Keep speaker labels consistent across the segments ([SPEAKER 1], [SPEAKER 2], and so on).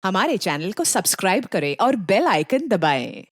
[SPEAKER 1] हमारे चैनल को सब्सक्राइब करें और बेल आइकन दबाएं।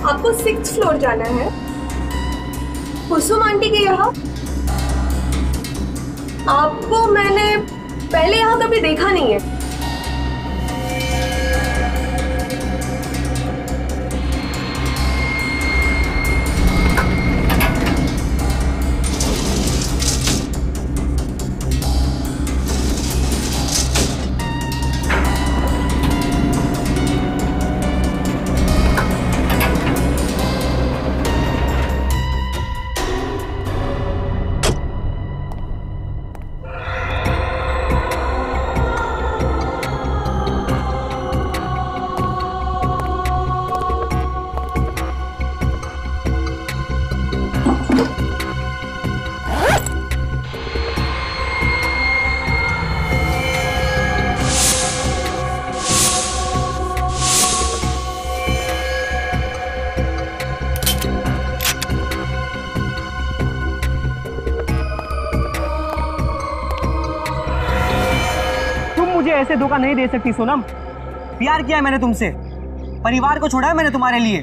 [SPEAKER 2] आपको 6th फ्लोर जाना है। कुसुम आंटी के यहाँ। आपको मैंने पहले यहाँ कभी देखा नहीं है।
[SPEAKER 3] मुझे ऐसे धोखा नहीं दे सकती सोनम। प्यार किया है मैंने तुमसे, परिवार को छोड़ा है मैंने तुम्हारे लिए।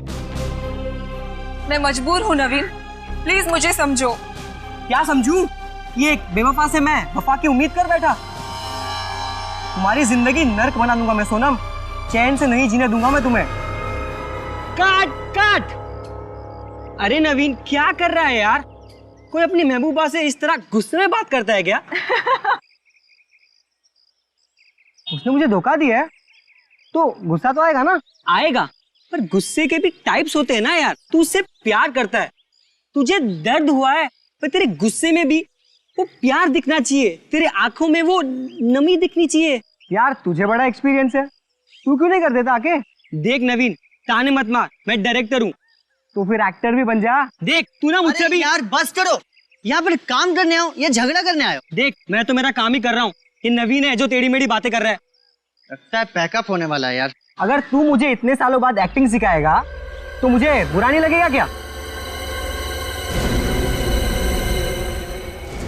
[SPEAKER 4] मैं मजबूर हूँ नवीन, प्लीज मुझे समझो।
[SPEAKER 3] क्या समझूं? ये एक बेवफा से मैं वफा की उम्मीद कर बैठा। तुम्हारी जिंदगी नर्क बना दूंगा मैं सोनम, चैन से नहीं जीने दूंगा मैं तुम्हें। काट काट। अरे नवीन क्या कर रहा है यार? कोई अपनी महबूबा से इस तरह गुस्से में बात करता है क्या? उसने मुझे धोखा दिया है तो गुस्सा तो आएगा ना? आएगा, पर गुस्से के भी टाइप्स होते हैं ना यार। तू उससे प्यार करता है, तुझे दर्द हुआ है, पर तेरे गुस्से में भी वो प्यार दिखना चाहिए, तेरे आंखों में वो नमी दिखनी चाहिए। यार तुझे बड़ा एक्सपीरियंस है, तू क्यों नहीं कर देता आके? देख नवीन, ताने मत मार, मैं डायरेक्टर हूँ, तो फिर एक्टर भी बन जा। देख तू ना मुझसे भी।
[SPEAKER 5] यार बस करो, यहाँ पर काम करने आओ या झगड़ा करने आयो?
[SPEAKER 3] देख मैं तो मेरा काम ही कर रहा हूँ, ये नवीन है जो टेढ़ी मेढ़ी बातें कर रहा है।
[SPEAKER 5] लगता है पैकअप होने वाला है यार।
[SPEAKER 3] अगर तू मुझे इतने सालों बाद एक्टिंग सिखाएगा तो मुझे बुरा नहीं लगेगा क्या?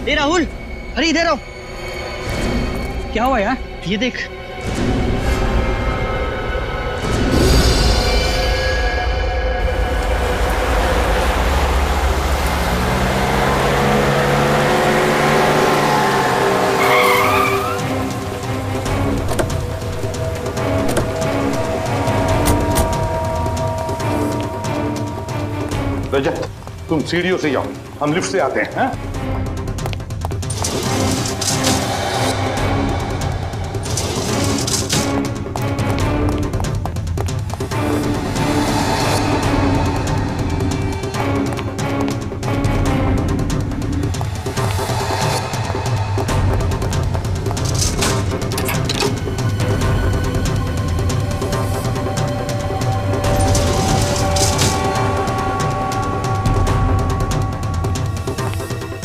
[SPEAKER 5] ए राहुल, अरे इधर आओ।
[SPEAKER 3] क्या हुआ यार?
[SPEAKER 5] ये देख।
[SPEAKER 6] रजत, तुम सीढ़ियों से जाओ, हम लिफ्ट से आते हैं। हाँ?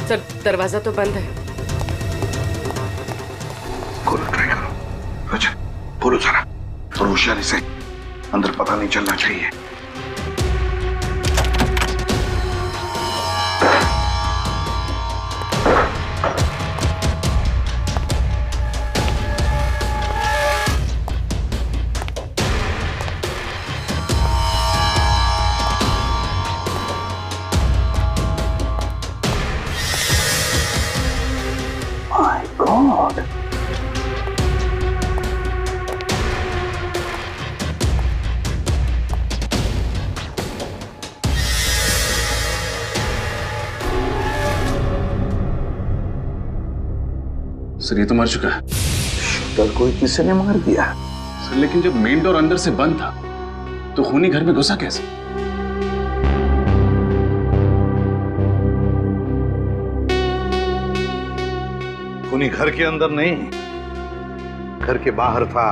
[SPEAKER 7] सर दरवाजा तो बंद है।
[SPEAKER 6] खोलो जरा और होशियारी से, अंदर पता नहीं चलना चाहिए। My God!
[SPEAKER 7] सर ये तो मर चुका है।
[SPEAKER 6] शूटर को किसी ने मार दिया।
[SPEAKER 7] सर लेकिन जब मेन डोर अंदर से बंद था तो खूनी घर में घुसा कैसे?
[SPEAKER 6] खूनी घर के अंदर नहीं, घर के बाहर था।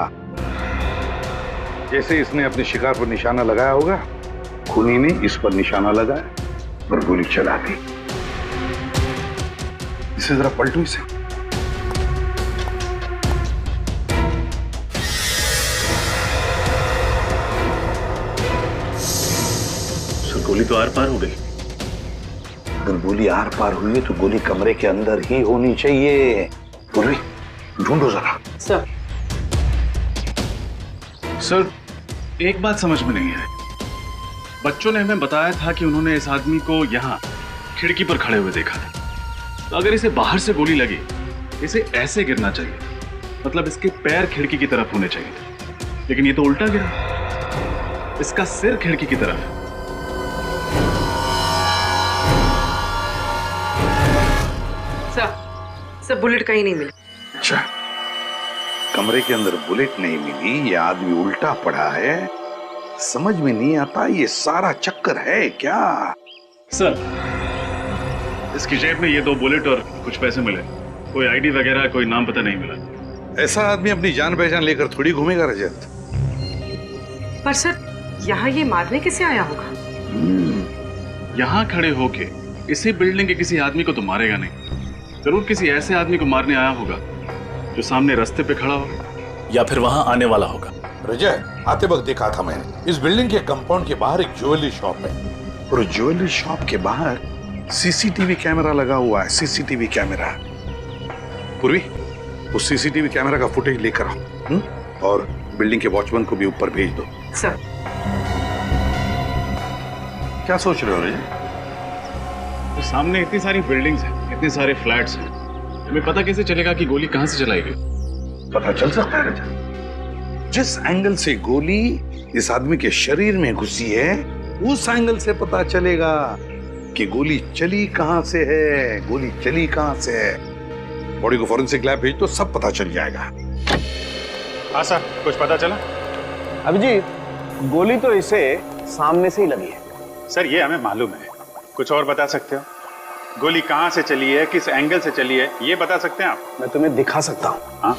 [SPEAKER 6] जैसे इसने अपने शिकार पर निशाना लगाया होगा, खूनी ने इस पर निशाना लगाया और गोली चला दी। इसे जरा पलटो इसे।
[SPEAKER 7] गोली तो आर पार हो गई।
[SPEAKER 6] अगर गोली आर पार हुई है तो गोली कमरे के अंदर ही होनी चाहिए। पूर्वी, ढूंढो जरा।
[SPEAKER 7] सर एक बात समझ में नहीं आई। बच्चों ने हमें बताया था कि उन्होंने इस आदमी को यहाँ खिड़की पर खड़े हुए देखा था। तो अगर इसे बाहर से गोली लगी, इसे ऐसे गिरना चाहिए, मतलब इसके पैर खिड़की की तरफ होने चाहिए। लेकिन ये तो उल्टा गिरा, इसका सिर खिड़की की तरफ है।
[SPEAKER 8] सर बुलेट कहीं नहीं मिली।
[SPEAKER 6] अच्छा, कमरे के अंदर बुलेट नहीं मिली, ये आदमी उल्टा पड़ा है। समझ में नहीं आता ये सारा चक्कर है क्या?
[SPEAKER 7] सर इसकी जेब में ये 2 बुलेट और कुछ पैसे मिले। कोई आईडी वगैरह कोई नाम पता नहीं मिला।
[SPEAKER 6] ऐसा आदमी अपनी जान पहचान लेकर थोड़ी घूमेगा रजत।
[SPEAKER 8] पर सर यहाँ ये मारने कैसे आया होगा?
[SPEAKER 7] यहाँ खड़े होके इसी बिल्डिंग के किसी आदमी को तो मारेगा नहीं। जरूर किसी ऐसे आदमी को मारने आया होगा जो सामने रास्ते पे खड़ा होगा
[SPEAKER 9] या फिर वहां आने वाला होगा।
[SPEAKER 6] रजत, आते वक्त देखा था मैंने, इस बिल्डिंग के कंपाउंड के बाहर एक ज्वेलरी शॉप है और ज्वेलरी शॉप के बाहर सीसीटीवी कैमरा लगा हुआ है। CCTV camera. पूर्वी, उस सीसीटीवी कैमरा का फुटेज लेकर आओ और बिल्डिंग के वॉचमैन को भी ऊपर भेज दो।
[SPEAKER 8] सर
[SPEAKER 6] क्या सोच रहे हो रजत?
[SPEAKER 7] तो सामने इतनी सारी बिल्डिंग्स हैं, इतने सारे फ्लैट्स हैं, हमें पता कैसे चलेगा कि गोली कहां से चलाई गई?
[SPEAKER 6] पता चल सकता है रजत। जिस एंगल से गोली इस आदमी के शरीर में घुसी है, उस एंगल से पता चलेगा कि गोली चली कहां से है। गोली चली कहां से है। बॉडी को फॉरेंसिक लैब भेज तो सब पता चल जाएगा।
[SPEAKER 7] हाँ सर, कुछ पता चला?
[SPEAKER 10] अभिजीत, गोली तो इसे सामने से ही लगी है।
[SPEAKER 11] सर ये हमें मालूम है, कुछ और बता सकते हो? गोली कहां से चली है, किस एंगल से चली है, ये बता सकते हैं आप?
[SPEAKER 10] मैं तुम्हें दिखा सकता हूँ।
[SPEAKER 11] हाँ,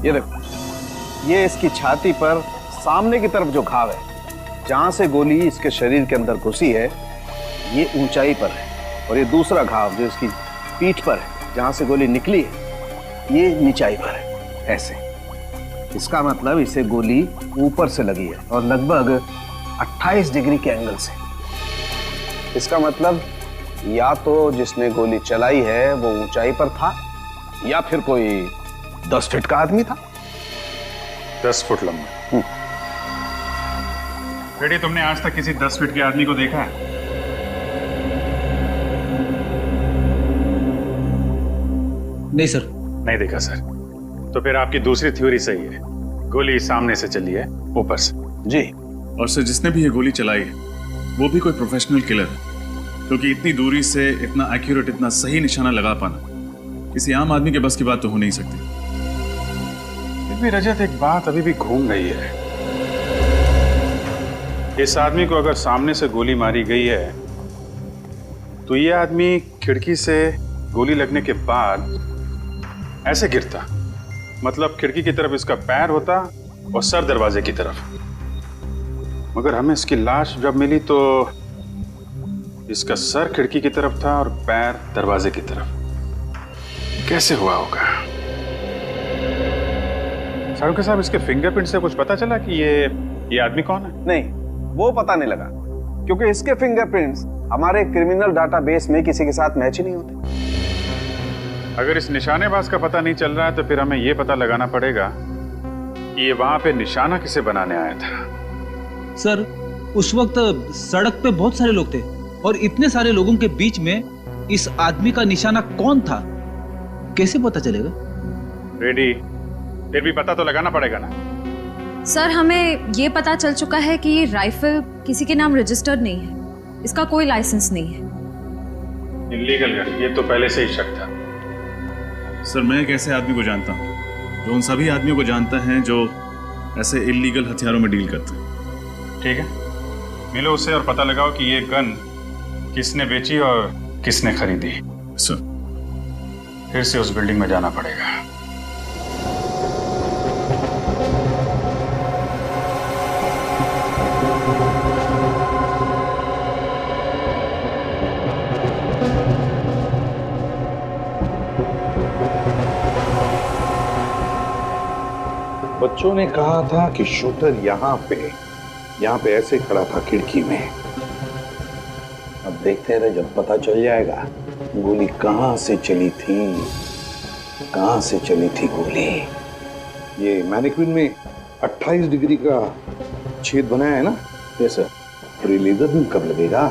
[SPEAKER 10] ये देखो, ये इसकी छाती पर सामने की तरफ जो घाव है, जहां से गोली इसके शरीर के अंदर घुसी है, ये ऊंचाई पर है। और ये दूसरा घाव जो इसकी पीठ पर है, जहां से गोली निकली है, ये नीचाई पर है। ऐसे इसका मतलब इसे गोली ऊपर से लगी है और लगभग 28 डिग्री के एंगल से। इसका मतलब या तो जिसने गोली चलाई है वो ऊंचाई पर था या फिर कोई 10 फीट का आदमी था।
[SPEAKER 11] 10 फुट लंबा। बेटी, तुमने आज तक किसी 10 फीट के आदमी को देखा है?
[SPEAKER 3] नहीं सर।
[SPEAKER 11] नहीं देखा सर। तो फिर आपकी दूसरी थ्योरी सही है, गोली सामने से चली है, ऊपर से।
[SPEAKER 10] जी।
[SPEAKER 7] और सर जिसने भी ये गोली चलाई है वो भी कोई प्रोफेशनल किलर है, क्योंकि इतनी दूरी से इतना एक्यूरेट, इतना सही निशाना लगा पाना किसी आम आदमी के बस की बात तो हो नहीं सकती।
[SPEAKER 11] फिर भी रजत, एक बात अभी भी घूम रही है। इस आदमी को अगर सामने से गोली मारी गई है तो ये आदमी खिड़की से गोली लगने के बाद ऐसे गिरता, मतलब खिड़की की तरफ इसका पैर होता और सर दरवाजे की तरफ। मगर हमें इसकी लाश जब मिली तो इसका सर खिड़की की तरफ था और पैर दरवाजे की तरफ। कैसे हुआ होगा? सारुके साहब, इसके फिंगरप्रिंट से कुछ पता चला कि ये आदमी कौन है?
[SPEAKER 10] नहीं, वो पता नहीं लगा, क्योंकि इसके फिंगरप्रिंट्स हमारे क्रिमिनल डाटाबेस में किसी के साथ मैच ही नहीं होते।
[SPEAKER 11] अगर इस निशानेबाज का पता नहीं चल रहा है तो फिर हमें यह पता लगाना पड़ेगा कि ये वहां पे निशाना किसे बनाने आया था।
[SPEAKER 9] सर, उस वक्त सड़क पे बहुत सारे लोग थे और इतने सारे लोगों के बीच में इस आदमी का निशाना कौन था, कैसे पता चलेगा?
[SPEAKER 11] रेडी, फिर भी पता तो लगाना पड़ेगा ना।
[SPEAKER 12] सर, हमें ये पता चल चुका है कि ये राइफल किसी के नाम रजिस्टर्ड नहीं है, इसका कोई लाइसेंस नहीं है।
[SPEAKER 11] इल्लीगल गन, ये तो पहले से ही शक था।
[SPEAKER 7] सर, मैं एक ऐसे आदमी को जानता हूँ जो उन सभी आदमियों को जानता है जो ऐसे इल्लीगल हथियारों में डील करते हैं।
[SPEAKER 11] ठीक है, मिलो उससे और पता लगाओ कि ये गन किसने बेची और किसने खरीदी।
[SPEAKER 7] सर,
[SPEAKER 11] फिर से उस बिल्डिंग में जाना पड़ेगा।
[SPEAKER 6] बच्चों ने कहा था कि शूटर यहाँ पे ऐसे खड़ा था खिड़की में। अब देखते हैं जब पता चल जाएगा गोली कहां से चली थी गोली। ये मैनिक्विन में 28 डिग्री का छेद बनाया है ना? Yes sir. और ये लेजर बीम कब लगेगा?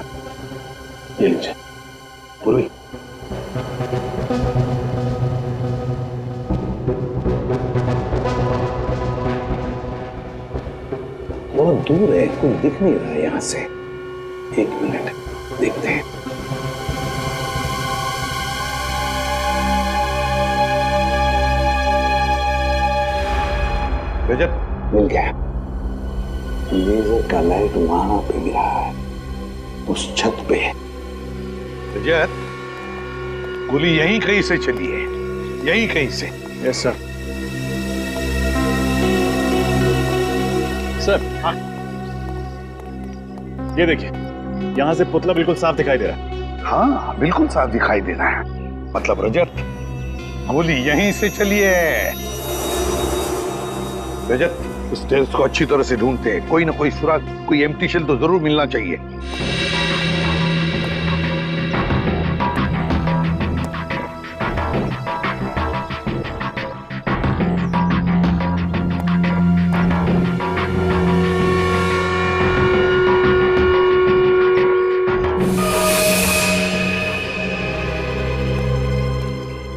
[SPEAKER 6] ये लीजिए पूरी। बहुत दूर है, कुछ दिख नहीं रहा है यहां से। एक मिनट, देखते हैं। रजत, मिल गया। लेजर का लाइट वहां पे गिरा है, उस छत पे। रजत, गोली यहीं कहीं से चली है, यहीं कहीं से।
[SPEAKER 7] Yes sir. सर, हाँ, ये देखिए, यहां से पुतला बिल्कुल साफ दिखाई दे रहा है।
[SPEAKER 6] हाँ, बिल्कुल साफ दिखाई दे रहा है। मतलब रजत, गोली यहीं से चली है। रजत, स्टेल्स को अच्छी तरह से ढूंढते हैं, कोई ना कोई सुराग, कोई एम्प्टी शेल तो जरूर मिलना चाहिए।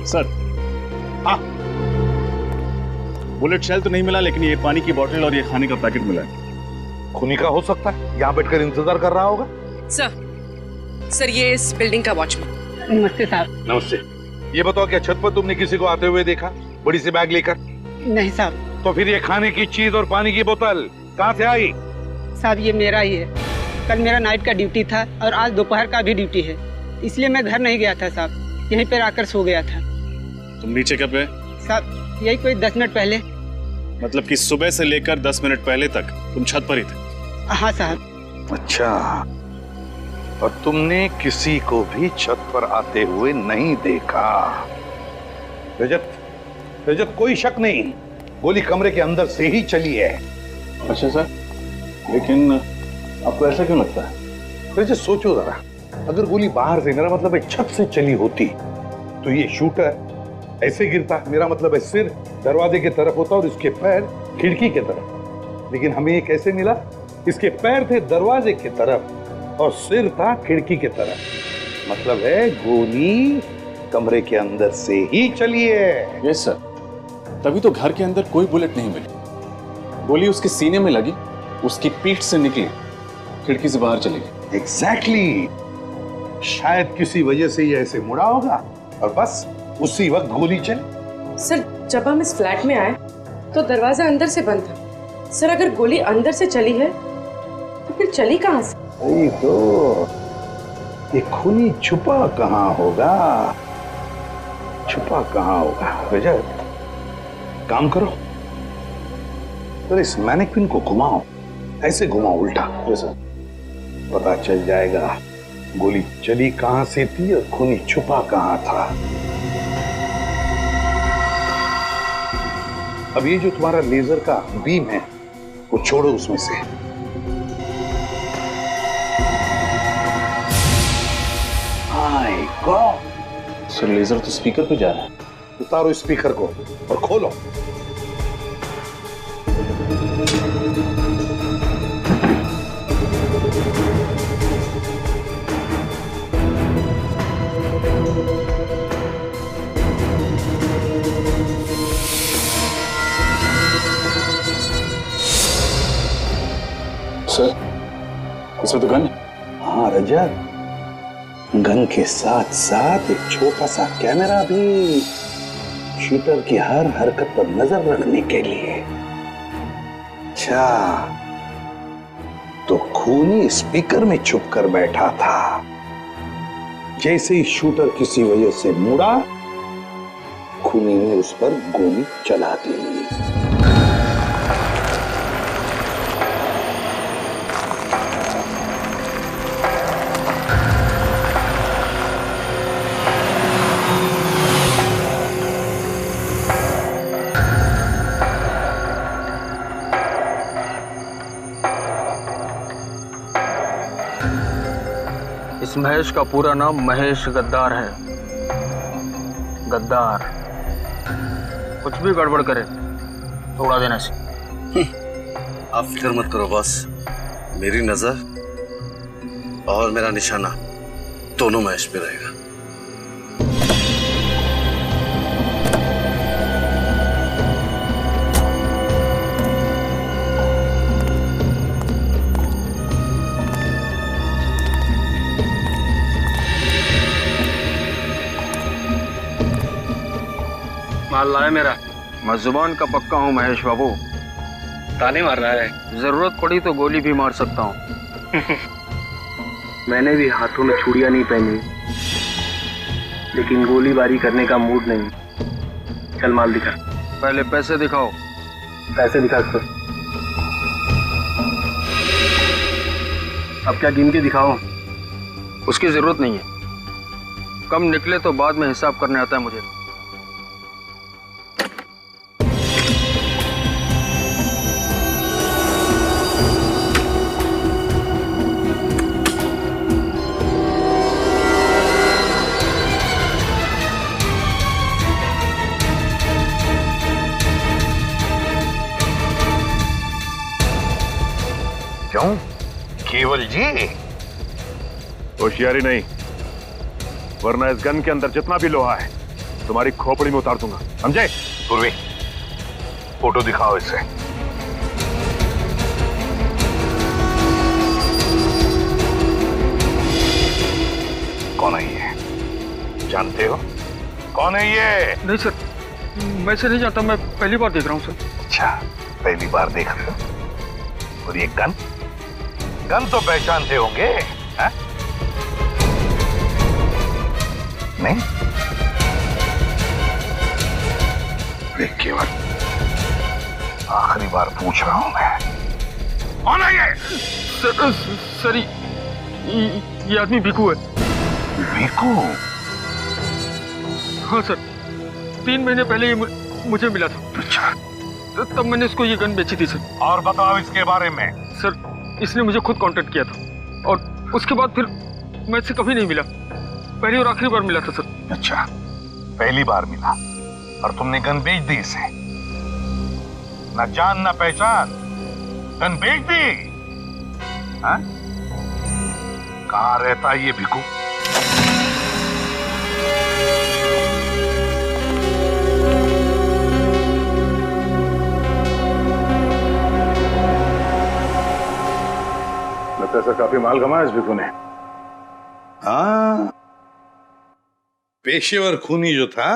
[SPEAKER 7] सर, हाँ, बुलेट शेल तो नहीं मिला, लेकिन ये पानी की बोतल और ये खाने का पैकेट मिला है।
[SPEAKER 6] खूनी का हो सकता है, यहाँ बैठकर इंतजार कर रहा होगा।
[SPEAKER 8] सर, ये इस बिल्डिंग का वॉचमैन।
[SPEAKER 3] नमस्ते साहब।
[SPEAKER 6] नमस्ते। ये बताओ, क्या छत पर तुमने किसी को आते हुए देखा, बड़ी सी बैग लेकर?
[SPEAKER 3] नहीं साहब।
[SPEAKER 6] तो फिर ये खाने की चीज और पानी की बोतल कहाँ से आई?
[SPEAKER 3] साहब, ये मेरा ही है। कल मेरा नाइट का ड्यूटी था और आज दोपहर का भी ड्यूटी है, इसलिए मैं घर नहीं गया था साहब, यहीं पर आकर सो गया था।
[SPEAKER 7] तुम नीचे कब गए?
[SPEAKER 3] साहब, यही कोई 10 मिनट पहले।
[SPEAKER 7] मतलब कि सुबह से लेकर 10 मिनट पहले तक तुम छत पर ही थे?
[SPEAKER 3] हाँ साहब।
[SPEAKER 6] अच्छा, और तुमने किसी को भी छत पर आते हुए नहीं देखा? रजत, कोई शक नहीं, गोली कमरे के अंदर से ही चली है।
[SPEAKER 7] अच्छा सर, लेकिन आपको ऐसा क्यों लगता है?
[SPEAKER 6] रजत, सोचो जरा, अगर गोली बाहर से, मेरा मतलब है छत से चली होती, तो ये शूटर ऐसे गिरता, मेरा मतलब है सिर दरवाजे की तरफ होता और इसके पैर खिड़की की तरफ। लेकिन हमें ये कैसे मिला? इसके पैर थे दरवाजे की तरफ और सिर था खिड़की की तरफ। मतलब है गोली कमरे के अंदर से ही चली है।
[SPEAKER 7] यस सर, तभी तो घर के अंदर कोई बुलेट नहीं मिली। गोली उसके सीने में लगी, उसकी पीठ से निकली, खिड़की से बाहर चली गई।
[SPEAKER 6] एग्जैक्टली। शायद किसी वजह से ये ऐसे मुड़ा होगा और बस उसी वक्त गोली चली।
[SPEAKER 8] सर, जब हम इस फ्लैट में आए तो दरवाजा अंदर से बंद था। सर, अगर गोली अंदर से चली है तो फिर चली कहां से?
[SPEAKER 6] वही तो, ये खूनी छुपा कहां होगा? रजत, काम करो, तो इस मैनिक्विन को घुमाओ, ऐसे घुमाओ उल्टा।
[SPEAKER 7] सर,
[SPEAKER 6] पता चल जाएगा गोली चली कहां से थी और खूनी छुपा कहां था। अब ये जो तुम्हारा लेजर का बीम है वो छोड़ो उसमें से। माय गॉड,
[SPEAKER 7] सर लेजर तो स्पीकर पे जा रहा है।
[SPEAKER 6] उतारो स्पीकर को और खोलो।
[SPEAKER 7] सर इसमें तो गन है।
[SPEAKER 6] हाँ रजत, गन के साथ साथ एक छोटा सा कैमरा भी, शूटर की हर हरकत पर नजर रखने के लिए। अच्छा, तो खूनी स्पीकर में छुप कर बैठा था। जैसे ही शूटर किसी वजह से मुड़ा, खूनी ने उस पर गोली चला दी।
[SPEAKER 13] इस महेश का पूरा नाम महेश गद्दार है। गद्दार कुछ भी गड़बड़ करे तोड़ा देना से।
[SPEAKER 10] आप फिक्र मत करो बॉस, मेरी नजर और मेरा निशाना दोनों महेश पे रहेगा।
[SPEAKER 13] माल लाए मेरा। मैं जुबान का पक्का हूँ महेश बाबू। ताने मार रहा है? जरूरत पड़ी तो गोली भी मार सकता हूँ। मैंने भी हाथों में छुड़ियां नहीं पहनी, लेकिन गोलीबारी करने का मूड नहीं। चल माल दिखा। पहले पैसे दिखाओ। पैसे दिखा सर। अब क्या गिन के दिखाओ? उसकी जरूरत नहीं है। कम निकले तो बाद में हिसाब करने आता है मुझे।
[SPEAKER 6] क्यों केवल जी?
[SPEAKER 11] होशियारी नहीं, वरना इस गन के अंदर जितना भी लोहा है तुम्हारी खोपड़ी में उतार दूंगा, समझे?
[SPEAKER 6] पूर्वी, फोटो दिखाओ इसे। कौन है ये? जानते हो कौन है ये?
[SPEAKER 13] नहीं सर, मैं से नहीं जानता। मैं पहली बार देख रहा हूँ सर।
[SPEAKER 6] अच्छा, पहली बार देख रहे हो? और ये गन? गन तो पहचानते होंगे, हैं? नहीं? देख केवल, आखिरी बार पूछ रहा हूं मैं, कौन है ये?
[SPEAKER 13] सर ये आदमी भिकू है।
[SPEAKER 6] भिकू?
[SPEAKER 13] हाँ सर, 3 महीने पहले ये मुझे मिला था।
[SPEAKER 6] अच्छा,
[SPEAKER 13] तब मैंने इसको ये गन बेची थी सर।
[SPEAKER 6] और बताओ इसके बारे में।
[SPEAKER 13] सर इसने मुझे खुद कांटेक्ट किया था और उसके बाद फिर मैं इससे कभी नहीं मिला। पहली और आखिरी बार मिला था सर।
[SPEAKER 6] अच्छा, पहली बार मिला और तुमने गन बेच दी इसे? ना जान ना पहचान, गन बेच दी? हाँ? कहाँ रहता है ये भिकू?
[SPEAKER 11] ऐसा काफी माल कमाया इस भिकू ने।
[SPEAKER 6] हाँ, पेशेवर खूनी जो था।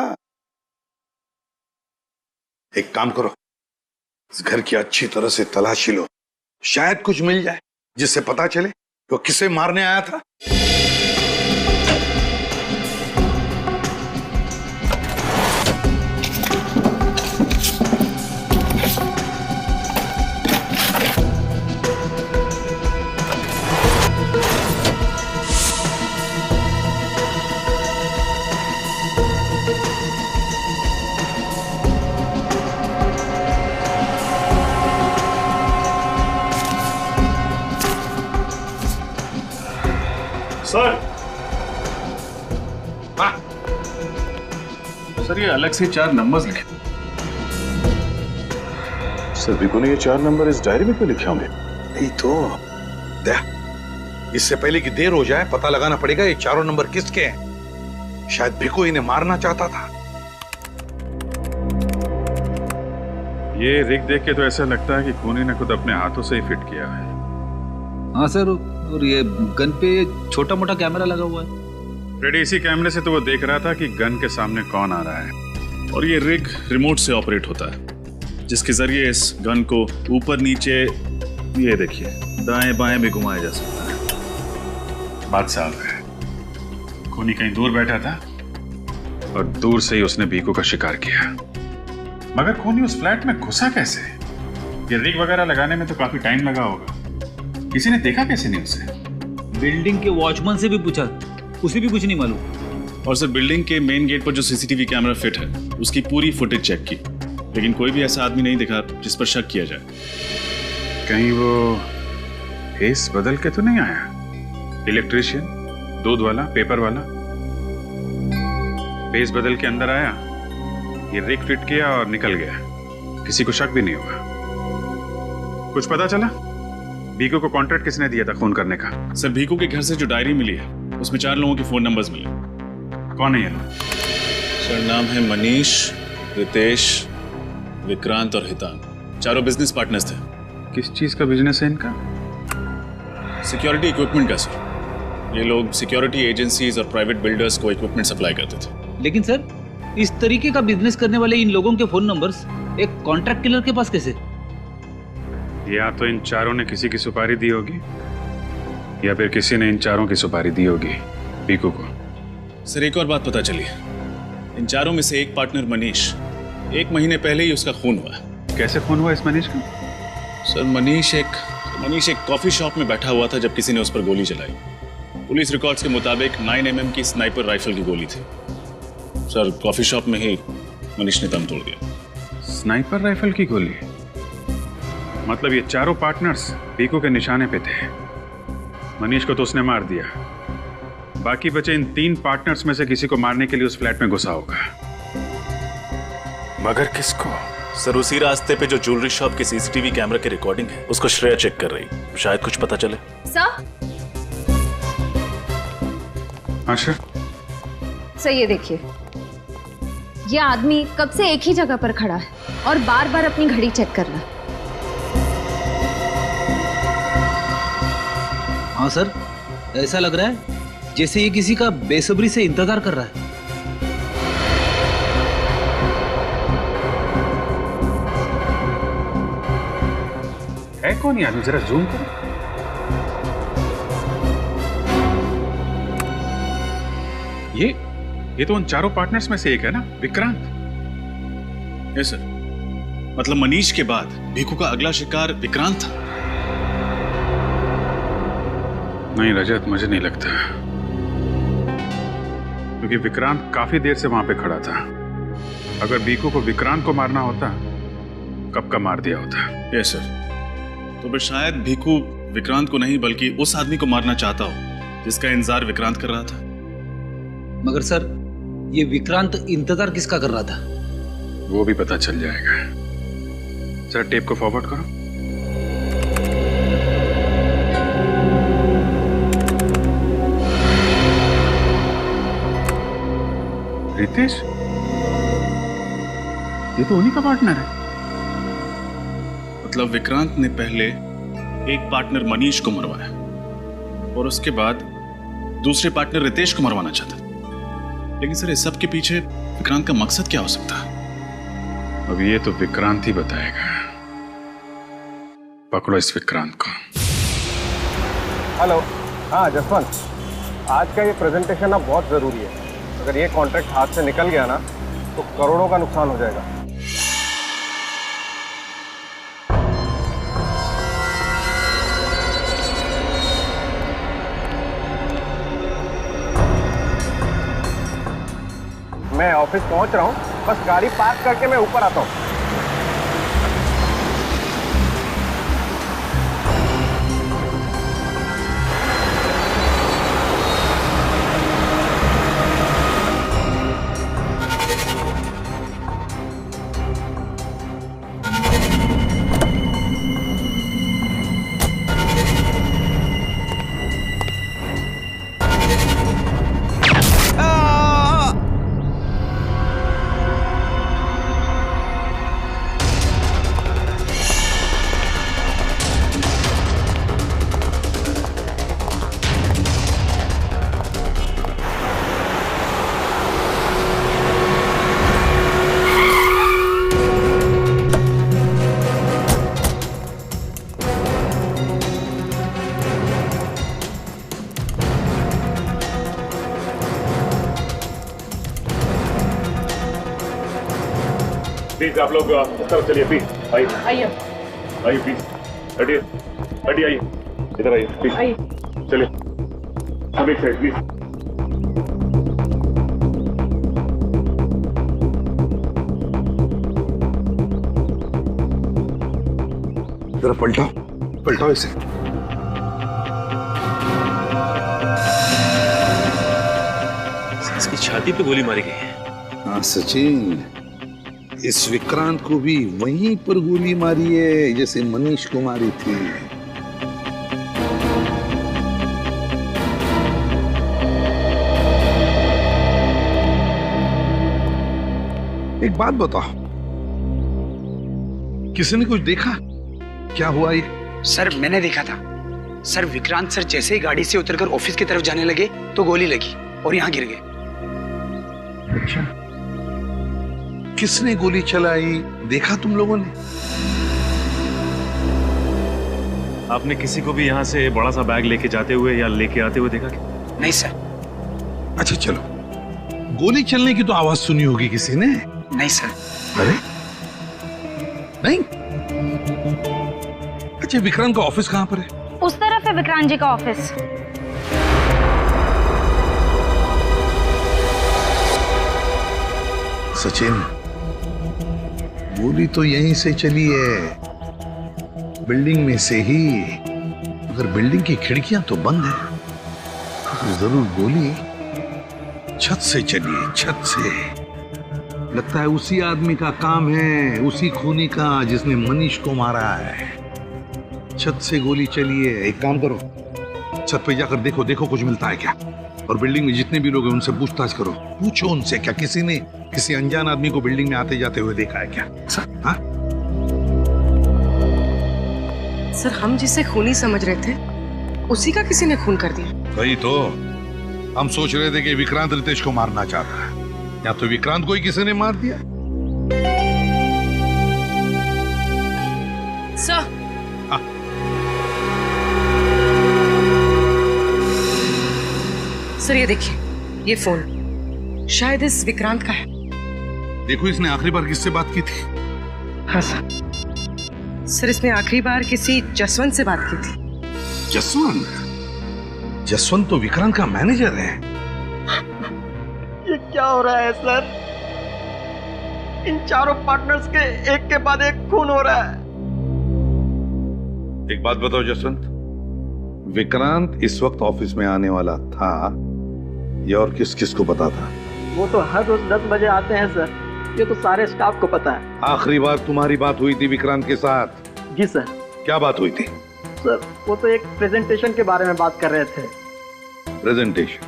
[SPEAKER 6] एक काम करो, इस घर की अच्छी तरह से तलाशी लो, शायद कुछ मिल जाए जिससे पता चले वो किसे मारने आया था।
[SPEAKER 7] सर सर ये अलग से 4 नंबर्स लिखे।
[SPEAKER 6] सर भिकू ने ये 4 नंबर इस डायरी में क्यों लिखे होंगे?
[SPEAKER 14] नहीं तो इससे पहले कि देर हो जाए पता लगाना पड़ेगा ये चारों नंबर किसके हैं। शायद भिकू इन्हें मारना चाहता था।
[SPEAKER 11] ये रिग देख के तो ऐसा लगता है कि खूनी ने खुद अपने हाथों से ही फिट किया है।
[SPEAKER 9] हाँ सर, और ये गन पे छोटा मोटा कैमरा लगा हुआ है।
[SPEAKER 11] फ्रेडी इसी कैमरे से तो वो देख रहा था कि गन के सामने कौन आ रहा है।
[SPEAKER 7] और ये रिग रिमोट से ऑपरेट होता है, जिसके जरिए इस गन को ऊपर नीचे, ये देखिए, दाएं बाएं भी घुमाया जा सकता है।
[SPEAKER 11] बात साफ है, खूनी कहीं दूर बैठा था और दूर से ही उसने भिकू का शिकार किया। मगर खूनी उस फ्लैट में घुसा कैसे? ये रिग वगैरह लगाने में तो काफी टाइम लगा होगा। किसी ने देखा कैसे नहीं उसे?
[SPEAKER 9] बिल्डिंग के वॉचमैन से भी पूछा, उसे भी कुछ नहीं मालूम।
[SPEAKER 7] और सर बिल्डिंग के मेन गेट पर जो सीसीटीवी कैमरा फिट है उसकी पूरी फुटेज चेक की, लेकिन कोई भी ऐसा आदमी नहीं दिखा जिस पर शक किया जाए।
[SPEAKER 11] कहीं वो फेस बदल के तो नहीं आया? इलेक्ट्रिशियन, दूध वाला, पेपर वाला, फेस बदल के अंदर आया, ये रिग फिट किया और निकल गया। किसी को शक भी नहीं हुआ। कुछ पता चला भिकू को कॉन्ट्रैक्ट किसने दिया था खून करने का?
[SPEAKER 7] सर भिकू के घर से जो डायरी मिली है उसमें 4 लोगों के फोन नंबर्स मिले।
[SPEAKER 11] कौन है ये लोग?
[SPEAKER 7] सर नाम है मनीष, रितेश, विक्रांत और हितान। चारों बिजनेस पार्टनर्स थे।
[SPEAKER 11] किस चीज का बिजनेस है इनका?
[SPEAKER 7] सिक्योरिटी इक्विपमेंट का सर। ये लोग सिक्योरिटी एजेंसीज और प्राइवेट बिल्डर्स को इक्विपमेंट सप्लाई करते थे।
[SPEAKER 9] लेकिन सर इस तरीके का बिजनेस करने वाले इन लोगों के फोन नंबर्स एक कॉन्ट्रैक्ट किलर के पास कैसे?
[SPEAKER 11] या तो इन चारों ने किसी की सुपारी दी होगी या फिर किसी ने इन चारों की सुपारी दी होगी भिकू को।
[SPEAKER 7] सर एक और बात पता चली, इन चारों में से एक पार्टनर मनीष, 1 महीने पहले ही उसका खून हुआ है।
[SPEAKER 11] कैसे खून हुआ इस मनीष का?
[SPEAKER 7] सर मनीष एक कॉफी शॉप में बैठा हुआ था जब किसी ने उस पर गोली चलाई। पुलिस रिकॉर्ड्स के मुताबिक 9 mm की स्नाइपर राइफल की गोली थी। सर कॉफी शॉप में ही मनीष ने दम तोड़ दिया।
[SPEAKER 11] स्नाइपर राइफल की गोली? मतलब ये चारों पार्टनर्स भिकू के निशाने पे थे। मनीष को तो उसने मार दिया, बाकी बचे इन 3 पार्टनर्स में से किसी को मारने के लिए उस फ्लैट में घुसा होगा। मगर किसको?
[SPEAKER 7] सर उसी रास्ते पे जो ज्वेलरी शॉप की सीसीटीवी कैमरा की रिकॉर्डिंग है उसको श्रेया चेक कर रही, शायद कुछ पता चले।
[SPEAKER 12] सर
[SPEAKER 11] अच्छा
[SPEAKER 12] सर ये देखिए, ये आदमी कब से एक ही जगह पर खड़ा है और बार बार अपनी घड़ी चेक कर रहा है।
[SPEAKER 9] हाँ सर, ऐसा लग रहा है जैसे ये किसी का बेसब्री से इंतजार कर रहा है।
[SPEAKER 11] है कौन ये आदमी? जरा जूम करो। ये तो उन चारों पार्टनर्स में से एक है ना, विक्रांत?
[SPEAKER 7] यस सर, मतलब मनीष के बाद भिकू का अगला शिकार विक्रांत था।
[SPEAKER 11] नहीं रजत, मुझे नहीं लगता, क्योंकि विक्रांत काफी देर से वहां पे खड़ा था। अगर भिकू को विक्रांत को मारना होता कब का मार दिया होता।
[SPEAKER 7] यस सर, तो फिर शायद भिकू विक्रांत को नहीं बल्कि उस आदमी को मारना चाहता हो जिसका इंतजार विक्रांत कर रहा था।
[SPEAKER 9] मगर सर ये विक्रांत इंतजार किसका कर रहा था?
[SPEAKER 11] वो भी पता चल जाएगा। सर टेप को फॉरवर्ड करो। रितेश, ये तो उन्हीं का पार्टनर है।
[SPEAKER 7] मतलब विक्रांत ने पहले एक पार्टनर मनीष को मरवाया और उसके बाद दूसरे पार्टनर रितेश को मरवाना चाहता। लेकिन सर इस सब के पीछे विक्रांत का मकसद क्या हो सकता है?
[SPEAKER 11] अब ये तो विक्रांत ही बताएगा। पकड़ो इस विक्रांत को।
[SPEAKER 10] हेलो, हाँ जसवंत, आज का ये प्रेजेंटेशन अब बहुत जरूरी है। अगर ये कॉन्ट्रैक्ट हाथ से निकल गया ना तो करोड़ों का नुकसान हो जाएगा। मैं ऑफिस पहुंच रहा हूं, बस गाड़ी पार्क करके मैं ऊपर आता हूं।
[SPEAKER 7] प्लीज आप लोग इस तरफ चलिए, प्लीज आइए
[SPEAKER 8] आइए
[SPEAKER 7] आइए, प्लीज हटिए हटिए, आइए इधर आइए प्लीज,
[SPEAKER 8] आइए
[SPEAKER 7] चलिए सब एक साइड प्लीज।
[SPEAKER 6] जरा पलटाओ पलटाओ इसे।
[SPEAKER 15] इसकी छाती पे गोली मारी गई है।
[SPEAKER 6] हाँ सचिन, इस विक्रांत को भी वहीं पर गोली मारी है जैसे मनीष को मारी थी। एक बात बताओ, किसी ने कुछ देखा? क्या हुआ ये?
[SPEAKER 16] सर मैंने देखा था सर, विक्रांत सर जैसे ही गाड़ी से उतरकर ऑफिस की तरफ जाने लगे तो गोली लगी और यहाँ गिर गए।
[SPEAKER 6] अच्छा, किसने गोली चलाई देखा तुम लोगों ने?
[SPEAKER 7] आपने किसी को भी यहाँ से बड़ा सा बैग लेके जाते हुए या लेके आते हुए देखा क्या?
[SPEAKER 16] नहीं सर।
[SPEAKER 6] अच्छा चलो, गोली चलने की तो आवाज सुनी होगी किसी ने?
[SPEAKER 16] नहीं सर।
[SPEAKER 6] अरे नहीं? अच्छा, विक्रांत का ऑफिस कहाँ पर है?
[SPEAKER 12] उस तरफ है विक्रांत जी का ऑफिस।
[SPEAKER 6] सचिन, गोली तो यहीं से चली है, बिल्डिंग में से ही। अगर बिल्डिंग की खिड़कियां तो बंद है तो जरूर गोली छत से चली है, छत से। लगता है उसी आदमी का काम है, उसी खूनी का जिसने मनीष को मारा है। छत से गोली चली है। एक काम करो, छत पे जाकर देखो, देखो कुछ मिलता है क्या। और बिल्डिंग में जितने भी लोग हैं उनसे पूछताछ करो, पूछो उनसे क्या किसी ने किसी अनजान आदमी को बिल्डिंग में आते जाते हुए देखा है क्या? हाँ?
[SPEAKER 8] सर हम जिसे खूनी समझ रहे थे उसी का किसी ने खून कर दिया।
[SPEAKER 6] वही तो हम सोच रहे थे कि विक्रांत रितेश को मारना चाहता है, या तो विक्रांत को ही किसी ने मार दिया।
[SPEAKER 8] सर सर ये देखिए, ये फोन शायद इस विक्रांत का है।
[SPEAKER 6] देखो इसने आखिरी बार किससे बात की थी?
[SPEAKER 8] हाँ सर इसने आखिरी बार किसी जसवंत से बात की थी।
[SPEAKER 6] जसवंत? जसवंत तो विक्रांत का मैनेजर है।
[SPEAKER 3] ये क्या हो रहा है सर? इन चारों पार्टनर्स के एक के बाद एक खून हो रहा है।
[SPEAKER 6] एक बात बताओ जसवंत, विक्रांत इस वक्त ऑफिस में आने वाला था या और किस किस को पता था?
[SPEAKER 3] वो तो हर रोज 10 बजे आते हैं सर, ये तो सारे स्टाफ को पता है।
[SPEAKER 6] आखिरी बार तुम्हारी बात हुई थी विक्रांत के साथ?
[SPEAKER 3] जी सर।
[SPEAKER 6] क्या बात हुई थी?
[SPEAKER 3] सर वो तो एक प्रेजेंटेशन के बारे में बात कर रहे थे।
[SPEAKER 6] प्रेजेंटेशन?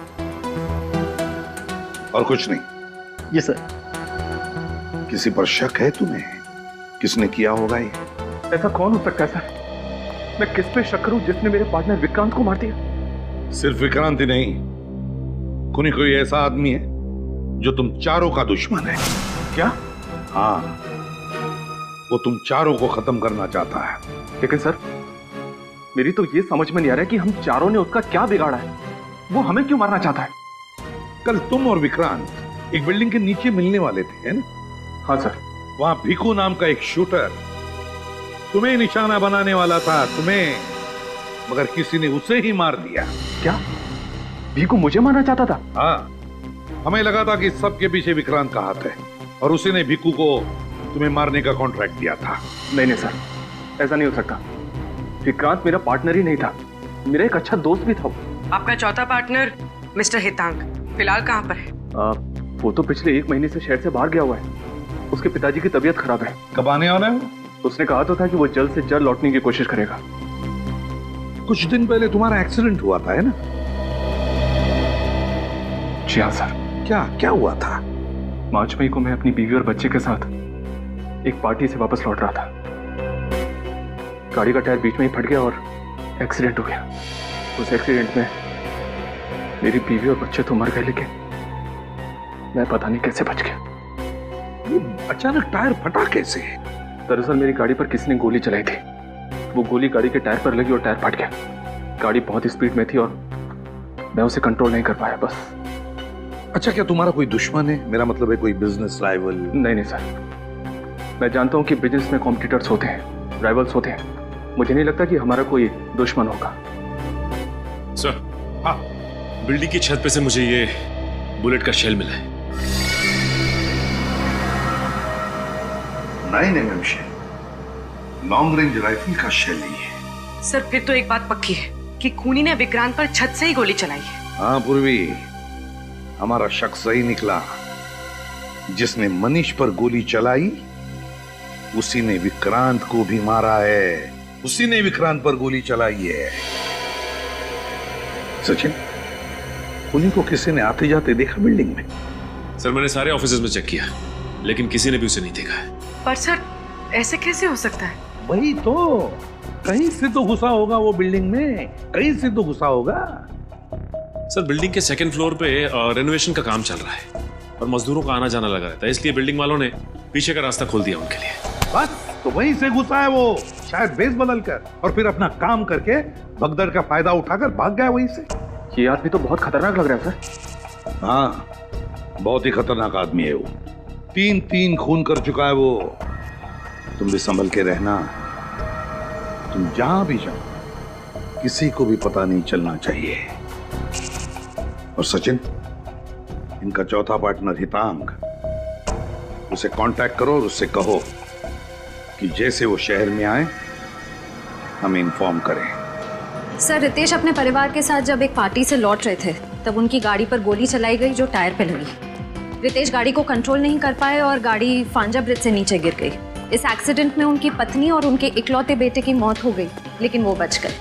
[SPEAKER 6] और कुछ नहीं?
[SPEAKER 3] जी सर।
[SPEAKER 6] किसी पर शक है तुम्हें? किसने किया होगा ये?
[SPEAKER 7] ऐसा कौन हो सकता है सर? मैं किस पे शक करूं जिसने मेरे पार्टनर विक्रांत को मार दिया?
[SPEAKER 6] सिर्फ विक्रांत ही नहीं, कोई ऐसा आदमी है जो तुम चारों का दुश्मन है।
[SPEAKER 7] क्या?
[SPEAKER 6] हाँ, वो तुम चारों को खत्म करना चाहता है।
[SPEAKER 7] लेकिन सर मेरी तो ये समझ में नहीं आ रहा है कि हम चारों ने उसका क्या बिगाड़ा है, वो हमें क्यों मारना चाहता है?
[SPEAKER 6] कल तुम और विक्रांत एक बिल्डिंग के नीचे मिलने वाले थे, है ना?
[SPEAKER 7] हाँ सर।
[SPEAKER 6] वहां भिकू नाम का एक शूटर तुम्हें निशाना बनाने वाला था, तुम्हें, मगर किसी ने उसे ही मार दिया।
[SPEAKER 7] क्या? भिकू मुझे मारना चाहता था?
[SPEAKER 6] हाँ, हमें लगा था कि सबके पीछे विक्रांत का हाथ है और उसी ने भिकू को तुम्हें मारने का कॉन्ट्रैक्ट दिया था।
[SPEAKER 7] नहीं नहीं सर, ऐसा नहीं हो सकता। विक्रांत मेरा पार्टनर ही नहीं था, मेरा एक अच्छा दोस्त भी था।
[SPEAKER 8] आपका चौथा पार्टनर मिस्टर हितांक फिलहाल कहाँ पर है?
[SPEAKER 7] वो तो पिछले 1 महीने से शहर से बाहर गया हुआ है। उसके पिताजी की तबीयत खराब है।
[SPEAKER 6] कब आने वाला है?
[SPEAKER 7] उसने कहा तो था कि वो जल्द से जल्द लौटने की कोशिश करेगा।
[SPEAKER 6] कुछ दिन पहले तुम्हारा एक्सीडेंट हुआ था, है ना?
[SPEAKER 7] जी हाँ सर।
[SPEAKER 6] क्या हुआ था?
[SPEAKER 7] 5 मई को मैं अपनी बीवी और बच्चे के साथ एक पार्टी से वापस लौट रहा था। गाड़ी का टायर बीच में ही फट गया और एक्सीडेंट हो गया। उस एक्सीडेंट में मेरी बीवी और बच्चे तो मर गए, लेकिन मैं पता नहीं कैसे बच गया।
[SPEAKER 6] ये अचानक टायर फटा कैसे?
[SPEAKER 7] दरअसल मेरी गाड़ी पर किसी ने गोली चलाई थी। वो गोली गाड़ी के टायर पर लगी और टायर फट गया। गाड़ी बहुत स्पीड में थी और मैं उसे कंट्रोल नहीं कर पाया, बस।
[SPEAKER 6] अच्छा, क्या तुम्हारा कोई दुश्मन है? मेरा मतलब है कोई बिजनेस राइवल?
[SPEAKER 7] नहीं नहीं सर, मैं जानता हूँ कि बिजनेस में कॉम्पिटिटर्स होते हैं, राइवल्स होते हैं। मुझे नहीं लगता कि हमारा कोई दुश्मन होगा।
[SPEAKER 15] सर, हाँ, बिल्डिंग की छत पे से मुझे ये बुलेट का शेल मिला है।
[SPEAKER 6] 9 mm shell, long range rifle का शेल ही है।
[SPEAKER 8] सर फिर तो एक बात पक्की है कि खूनी ने विक्रांत पर छत से ही गोली चलाई है।
[SPEAKER 6] हाँ पूर्वी, हमारा शक सही निकला। जिसने मनीष पर गोली चलाई उसी ने विक्रांत को भी मारा है, उसी ने विक्रांत पर गोली चलाई है। सचिन, खूनी को किसी ने आते जाते देखा बिल्डिंग में?
[SPEAKER 15] सर मैंने सारे ऑफिसेज में चेक किया, लेकिन किसी ने भी उसे नहीं देखा है।
[SPEAKER 8] पर सर ऐसे कैसे हो सकता है?
[SPEAKER 6] वही तो, कहीं से तो घुसा होगा वो बिल्डिंग में, कहीं से तो घुसा होगा।
[SPEAKER 15] सर बिल्डिंग के 2nd फ्लोर पे रेनोवेशन का काम चल रहा है और मजदूरों का आना जाना लगा रहता है, इसलिए बिल्डिंग वालों ने पीछे का रास्ता खोल दिया उनके लिए।
[SPEAKER 6] बस तो वहीं से घुसा है वो, शायद बेस बदल कर, और फिर अपना काम करके भगदड़ का फायदा उठाकर भाग गया वहीं से।
[SPEAKER 7] ये आदमी तो बहुत खतरनाक लग रहा है सर।
[SPEAKER 6] हाँ, बहुत ही खतरनाक आदमी है वो। 3 खून कर चुका है वो। तुम भी संभल के रहना। तुम जहां भी जाओ किसी को भी पता नहीं चलना चाहिए। और सचिन, इनका चौथा पार्टनर हितांग, उसे कांटेक्ट करो और उससे कहो कि जैसे वो शहर में आए हमें इन्फॉर्म करें।
[SPEAKER 12] सर रितेश अपने परिवार के साथ जब एक पार्टी से लौट रहे थे तब उनकी गाड़ी पर गोली चलाई गई जो टायर पे लगी। रितेश गाड़ी को कंट्रोल नहीं कर पाए और गाड़ी फांजा ब्रिज से नीचे गिर गई। इस एक्सीडेंट में उनकी पत्नी और उनके इकलौते बेटे की मौत हो गई, लेकिन वो बच गए।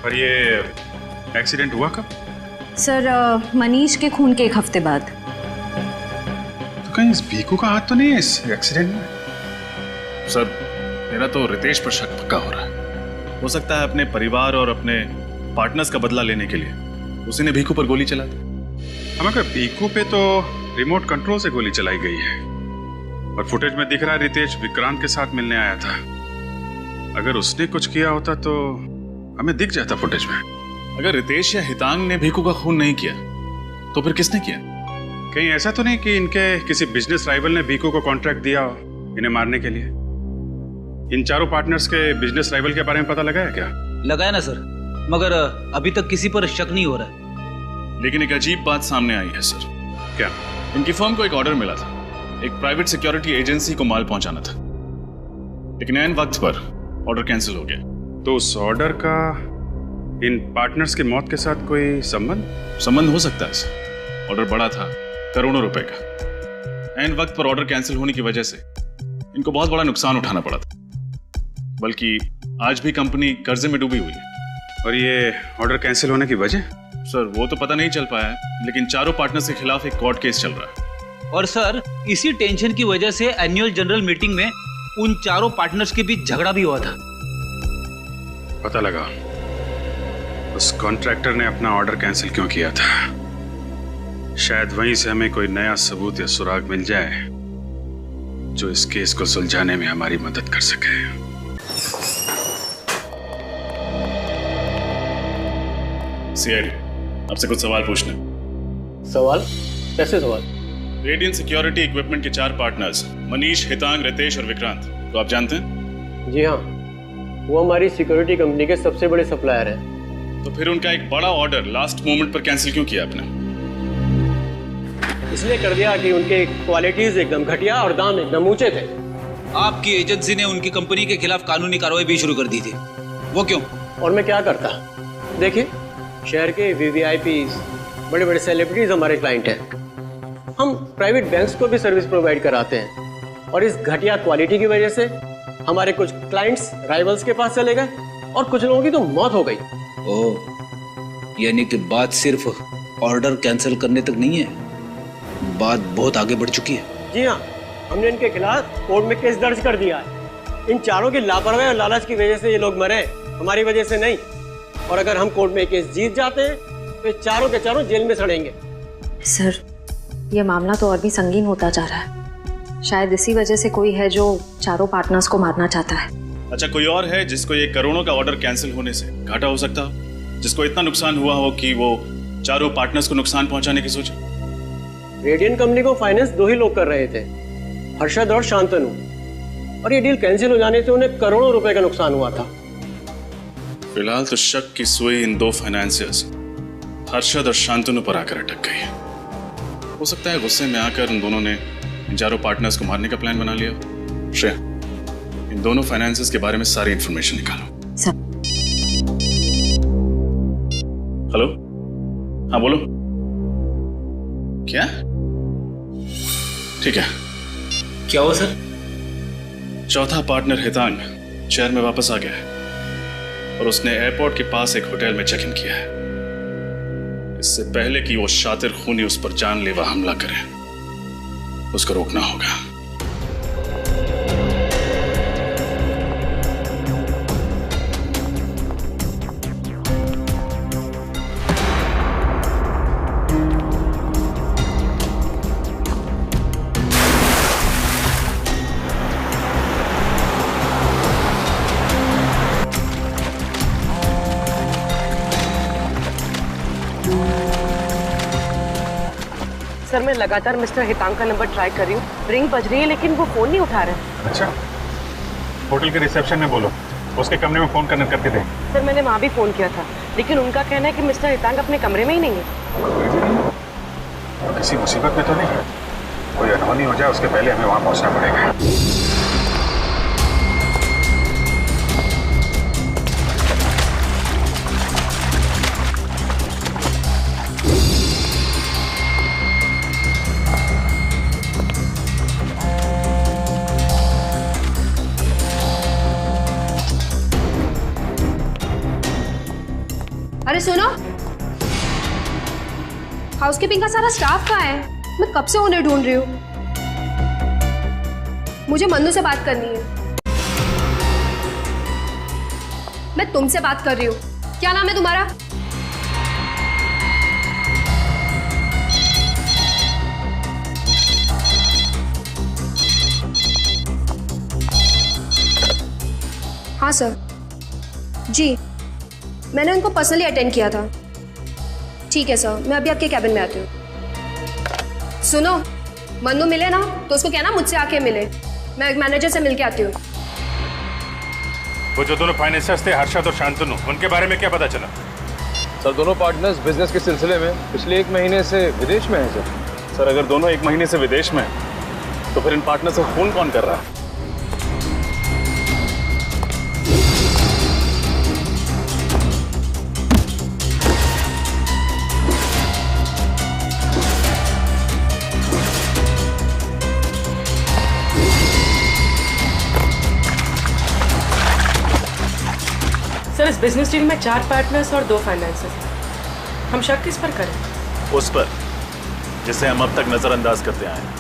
[SPEAKER 11] और ये एक्सीडेंट हुआ कब?
[SPEAKER 12] सर मनीष के खून के 1 हफ्ते बाद।
[SPEAKER 11] तो कहीं इस भीखू का हाथ तो नहीं है इस एक्सीडेंट में?
[SPEAKER 7] सर मेरा तो रितेश पर शक पक्का हो रहा है। हो सकता है अपने परिवार और अपने पार्टनर्स का बदला लेने के लिए उसी ने भीखू पर गोली चला दी।
[SPEAKER 11] हम अगर भीखू पे तो रिमोट कंट्रोल से गोली चलाई गई है और फुटेज में दिख रहा है रितेश विक्रांत के साथ मिलने आया था। अगर उसने कुछ किया होता तो हमें दिख जाता फुटेज में।
[SPEAKER 7] अगर रितेश या हितांग ने भीखू का खून नहीं किया तो फिर किसने किया?
[SPEAKER 11] कहीं ऐसा तो नहीं कि इनके किसी बिजनेस राइवल ने भीखू को कॉन्ट्रैक्ट दिया हो इन्हें मारने के लिए? इन चारों पार्टनर्स के बिजनेस राइवल के बारे में पता लगा है क्या?
[SPEAKER 9] लगाया ना सर, मगर अभी तक किसी पर शक नहीं हो रहा है।
[SPEAKER 7] लेकिन एक अजीब बात सामने आई है सर।
[SPEAKER 11] क्या?
[SPEAKER 7] इनकी फर्म को एक ऑर्डर मिला था, एक प्राइवेट सिक्योरिटी एजेंसी को माल पहुंचाना था, लेकिन ऐन वक्त पर ऑर्डर कैंसिल हो गया।
[SPEAKER 11] तो उस ऑर्डर का इन पार्टनर्स की मौत के साथ कोई
[SPEAKER 7] संबंध हो सकता है सर। ऑर्डर बड़ा था, करोड़ों रुपए का। ऐन वक्त पर ऑर्डर कैंसिल होने की वजह से इनको बहुत बड़ा नुकसान उठाना पड़ा था, बल्कि आज भी कंपनी कर्जे में डूबी हुई है।
[SPEAKER 11] और ये ऑर्डर कैंसिल होने की वजह?
[SPEAKER 7] सर वो तो पता नहीं चल पाया है, लेकिन चारों पार्टनर्स के खिलाफ एक कोर्ट केस चल रहा है।
[SPEAKER 9] और सर इसी टेंशन की वजह से एनुअल जनरल मीटिंग में उन चारों पार्टनर्स के बीच झगड़ा भी हुआ था।
[SPEAKER 11] पता लगा उस कॉन्ट्रैक्टर ने अपना ऑर्डर कैंसिल क्यों किया था। शायद वहीं से हमें कोई नया सबूत या सुराग मिल जाए जो इस केस को सुलझाने में हमारी मदद कर सके।
[SPEAKER 7] सीआईडी, आपसे कुछ सवाल पूछने।
[SPEAKER 17] सवाल? कैसे सवाल?
[SPEAKER 7] रेडियन सिक्योरिटी इक्विपमेंट के 4 पार्टनर्स मनीष, हितांग, रितेश और विक्रांत तो आप जानते हैं?
[SPEAKER 17] जी हाँ, वो हमारी सिक्योरिटी कंपनी के सबसे बड़े सप्लायर हैं।
[SPEAKER 7] तो फिर उनका एक बड़ा ऑर्डर लास्ट मोमेंट पर कैंसिल क्यों किया आपने?
[SPEAKER 17] इसलिए कर दिया कि उनके क्वालिटीज एकदम घटिया और दाम एकदम ऊंचे थे।
[SPEAKER 9] आपकी एजेंसी ने उनकी कंपनी के खिलाफ कानूनी कार्रवाई भी शुरू कर दी थी। वो क्यों?
[SPEAKER 17] और मैं क्या करता? देखिए, शहर के वीवीआईपीज, बड़े बड़े सेलिब्रिटीज हमारे क्लाइंट हैं। हम प्राइवेट बैंक्स को भी सर्विस प्रोवाइड कराते हैं, और इस घटिया क्वालिटी की वजह से हमारे कुछ क्लाइंट्स राइवल्स के पास चले गए और कुछ लोगों की तो मौत हो गई।
[SPEAKER 9] ओह, यानी कि बात सिर्फ ऑर्डर कैंसिल करने तक नहीं है, बात बहुत आगे बढ़ चुकी है।
[SPEAKER 17] जी हाँ, हमने इनके खिलाफ कोर्ट में केस दर्ज कर दिया है। इन चारों की लापरवाही और लालच की वजह से ये लोग मरे, हमारी वजह से नहीं। और अगर हम कोर्ट में केस जीत जाते हैं तो ये चारों के चारों जेल में सड़ेंगे।
[SPEAKER 12] सर ये मामला तो और भी संगीन होता जा रहा है। शायद इसी वजह से कोई है जो चारों पार्टनर्स को मारना चाहता है।
[SPEAKER 7] अच्छा, कोई और है जिसको ये करोड़ों का ऑर्डर कैंसिल होने से घाटा हो सकता हो, जिसको इतना नुकसान हुआ हो कि वो चारों पार्टनर्स को नुकसान पहुंचाने की सोचे?
[SPEAKER 17] रेडियन कंपनी को फाइनेंस 2 ही लोग कर रहे थे, हर्षद और शांतनु। और ये डील कैंसिल हो जाने से उन्हें करोड़ों रुपए का नुकसान हुआ था।
[SPEAKER 7] फिलहाल तो शक की सुई इन दो फाइनेंसियर्स हर्षद और शांतनु पर आकर अटक गई है। हो सकता है गुस्से में आकर उन दोनों ने इन चारों पार्टनर्स को मारने का प्लान बना लिया। श्रेया, इन दोनों फाइनेंसियर्स के बारे में सारी इंफॉर्मेशन निकालो।
[SPEAKER 12] सर।
[SPEAKER 7] हेलो, हाँ बोलो। क्या? ठीक है।
[SPEAKER 17] क्या हुआ सर?
[SPEAKER 7] चौथा पार्टनर हितांग शहर में वापस आ गया है और उसने एयरपोर्ट के पास एक होटल में चेक इन किया है। इससे पहले कि वो शातिर खूनी उस पर जानलेवा हमला करे, उसको रोकना होगा।
[SPEAKER 8] सर मैं लगातार मिस्टर हितांग का नंबर ट्राई कर रही हूँ, रिंग बज रही है लेकिन वो फोन नहीं उठा रहे।
[SPEAKER 11] अच्छा, होटल के रिसेप्शन में बोलो, उसके कमरे में फोन करके दे।
[SPEAKER 8] सर मैंने वहाँ भी फोन किया था लेकिन उनका कहना है कि मिस्टर हितांग अपने कमरे में ही नहीं है।
[SPEAKER 11] किसी मुसीबत में तो नहीं है? कोई अनहोनी हो जाए उसके पहले हमें वहाँ पहुँचना पड़ेगा।
[SPEAKER 18] अरे सुनो, हाउसकीपिंग का सारा स्टाफ कहाँ है? मैं कब से उन्हें ढूंढ रही हूँ। मुझे मन्नू से बात करनी है। मैं तुमसे बात कर रही हूँ। क्या नाम है तुम्हारा? हाँ सर जी, मैंने उनको पर्सनली अटेंड किया था। ठीक है सर, मैं अभी आपके कैबिन में आती हूँ। सुनो, मन्नू मिले ना तो उसको कहना मुझसे आके मिले। मैं एक मैनेजर से मिलके आती हूँ।
[SPEAKER 11] वो जो दोनों फाइनेंसर्स थे हर्षद और शांतनु, उनके बारे में क्या पता चला?
[SPEAKER 10] सर दोनों पार्टनर्स बिजनेस के सिलसिले में पिछले 1 महीने से विदेश में हैं सर।
[SPEAKER 7] सर अगर दोनों 1 महीने से विदेश में हैं, तो फिर इन पार्टनर से फोन कौन कर रहा है?
[SPEAKER 8] सर इस बिजनेस डील में 4 पार्टनर्स और 2 फाइनेंसर्स। हम शक किस पर करें?
[SPEAKER 7] उस पर जिसे हम अब तक नजरअंदाज करते आए हैं।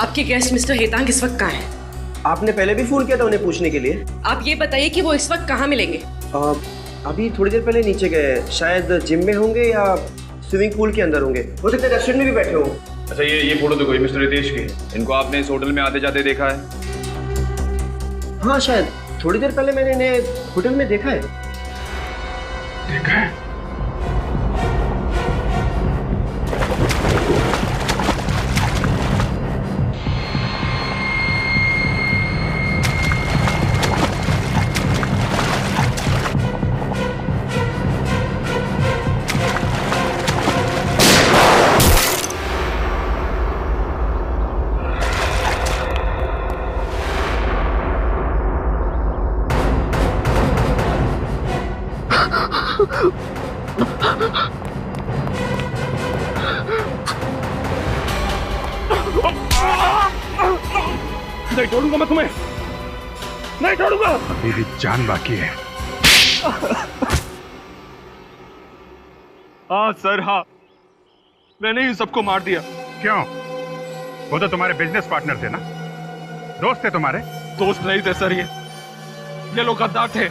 [SPEAKER 8] आपके गेस्ट मिस्टर हेतांग इस वक्त कहाँ हैं?
[SPEAKER 17] आपने पहले भी फोन किया था उन्हें पूछने के लिए।
[SPEAKER 8] आप ये बताइए कि वो इस वक्त कहाँ मिलेंगे?
[SPEAKER 17] अभी थोड़ी देर पहले नीचे गए, शायद जिम में होंगे या स्विमिंग पूल के अंदर होंगे, हो सकता है रेस्टोरेंट में भी बैठे हों।
[SPEAKER 10] अच्छा ये फोटो देखो, ये मिस्टर रितेश की। इनको आपने इस होटल में आते जाते देखा है?
[SPEAKER 17] हाँ शायद थोड़ी देर पहले मैंने इन्हें होटल में देखा है।
[SPEAKER 11] देखा है? नहीं छोड़ूंगा मैं तुम्हें, नहीं छोड़ूंगा। अभी भी जान बाकी है।
[SPEAKER 7] हाँ सर, हाँ, मैंने ही सबको मार दिया।
[SPEAKER 11] क्यों? वो तो तुम्हारे बिजनेस पार्टनर थे ना, दोस्त थे तुम्हारे।
[SPEAKER 7] दोस्त नहीं थे सर, ये लोग गद्दार थे।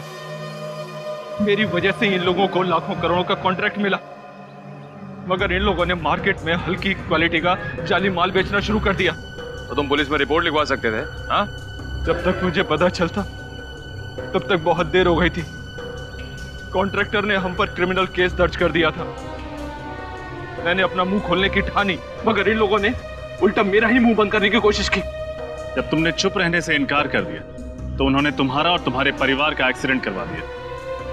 [SPEAKER 7] मेरी वजह से इन लोगों को लाखों करोड़ों का कॉन्ट्रैक्ट मिला, मगर इन लोगों ने मार्केट में हल्की क्वालिटी का जाली माल बेचना शुरू कर दिया।
[SPEAKER 15] तो तुम पुलिस में रिपोर्ट लिखवा सकते थे। हाँ,
[SPEAKER 7] जब तक मुझे पता चलता तब तक बहुत देर हो गई थी। कॉन्ट्रैक्टर ने हम पर क्रिमिनल केस दर्ज कर दिया था। मैंने अपना मुंह खोलने की ठानी, मगर इन लोगों ने उल्टा मेरा ही मुंह बंद करने की कोशिश की। जब तुमने चुप रहने से इनकार कर दिया तो उन्होंने तुम्हारा और तुम्हारे परिवार का एक्सीडेंट करवा दिया,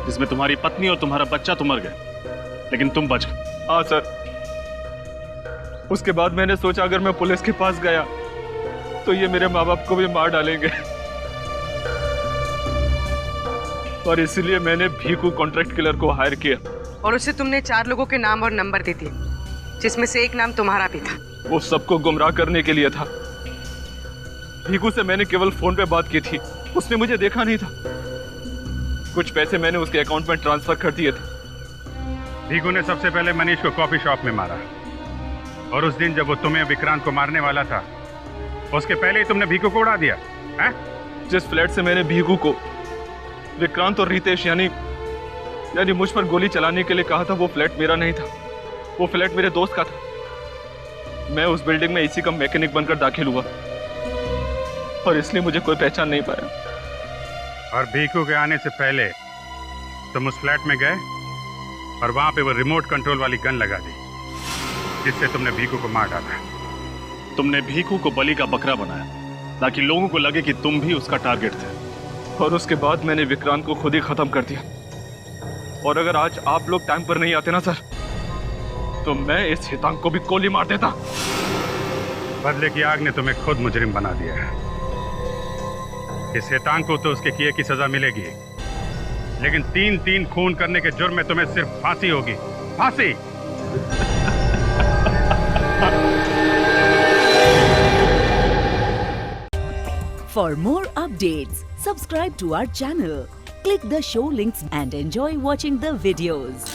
[SPEAKER 7] जिसमें तुम्हारी पत्नी और तुम्हारा बच्चा तो मर गए, लेकिन तुम बच गए। हाँ सर, उसके बाद मैंने सोचा अगर मैं पुलिस के पास गया तो ये मेरे माँ बाप को भी मार डालेंगे, और इसलिए मैंने भीखू कॉन्ट्रैक्ट किलर को हायर किया।
[SPEAKER 8] और उसे तुमने 4 लोगों के नाम और नंबर दे दिए, जिसमें से एक नाम तुम्हारा भी था।
[SPEAKER 7] वो सबको गुमराह करने के लिए था। भीखू से मैंने केवल फोन पे बात की थी, उसने मुझे देखा नहीं था। कुछ पैसे मैंने उसके अकाउंट में ट्रांसफर कर दिए थे।
[SPEAKER 11] भीखू ने सबसे पहले मनीष को कॉफी शॉप में मारा, और उस दिन जब वो तुम्हें विक्रांत को मारने वाला था, उसके पहले ही तुमने भीखू को उड़ा दिया है?
[SPEAKER 7] जिस फ्लैट से मैंने भीखू को विक्रांत और रितेश यानी मुझ पर गोली चलाने के लिए कहा था, वो फ्लैट मेरा नहीं था, वो फ्लैट मेरे दोस्त का था। मैं उस बिल्डिंग में इसी का मैकेनिक बनकर दाखिल हुआ, और इसलिए मुझे कोई पहचान नहीं पाया।
[SPEAKER 11] और भीखू के आने से पहले तुम उस फ्लैट में गए और वहां पे वो रिमोट कंट्रोल वाली गन लगा दी, जिससे तुमने भीखू को मार डाला।
[SPEAKER 7] तुमने भीखू को बलि का बकरा बनाया ताकि लोगों को लगे कि तुम भी उसका टारगेट थे, और उसके बाद मैंने विक्रांत को खुद ही खत्म कर दिया। और अगर आज आप लोग टाइम पर नहीं आते ना सर, तो मैं इस हितांग को भी गोली मार देता।
[SPEAKER 11] बदले की आग ने तुम्हें खुद मुजरिम बना दिया है। इस हितांग को तो उसके किए की सजा मिलेगी, लेकिन 3-3 खून करने के जुर्म में तुम्हें सिर्फ फांसी होगी, फांसी।
[SPEAKER 1] For more updates, subscribe to our channel, click the show links and enjoy watching the videos.